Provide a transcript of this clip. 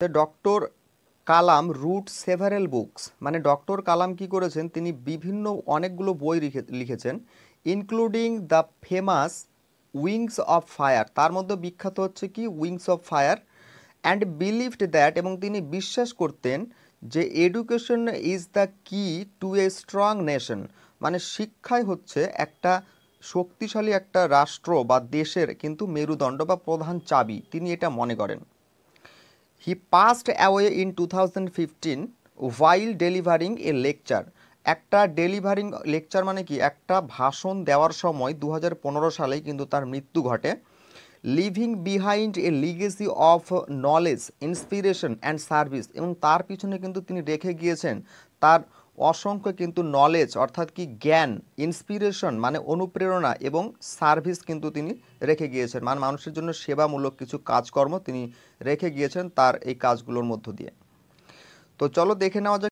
Doctor কালাম root several books, মানে doctor কালাম কি করেছেন, তিনি বিভিন্ন অনেকগুলো বই লিখেছেন, including the famous wings of fire. তার মধ্যে বিখ্যাত হচ্ছে কি wings of fire. And believed that, এবং তিনি বিশ্বাস করতেন যে এডুকেশন ইজ দ্য কি টু এ স্ট্রং নেশন, মানে শিক্ষাই হচ্ছে একটা শক্তিশালী একটা রাষ্ট্র বা দেশের কিন্তু মেরুদণ্ড বা প্রধান চাবি, তিনি এটা মনে করেন। He passed away in 2015 while delivering a lecture। একটা ডেলিভারিং লেকচার মানে কি, একটা ভাষণ দেওয়ার সময় 2015 সালেই কিন্তু তার মৃত্যু ঘটে। Living behind A legacy of knowledge, inspiration and service, এবং তার পিছনে কিন্তু তিনি রেখে গিয়েছেন তার অসংখ্য কিন্তু নলেজ, অর্থাৎ কি জ্ঞান, ইন্সপিরেশন মানে অনুপ্রেরণা, এবং সার্ভিস কিন্তু তিনি রেখে গিয়েছেন, মানে মানুষের জন্য সেবামূলক কিছু কাজকর্ম তিনি রেখে গিয়েছেন তার এই কাজগুলোর মধ্য দিয়ে। তো চলো দেখে নেওয়া যাক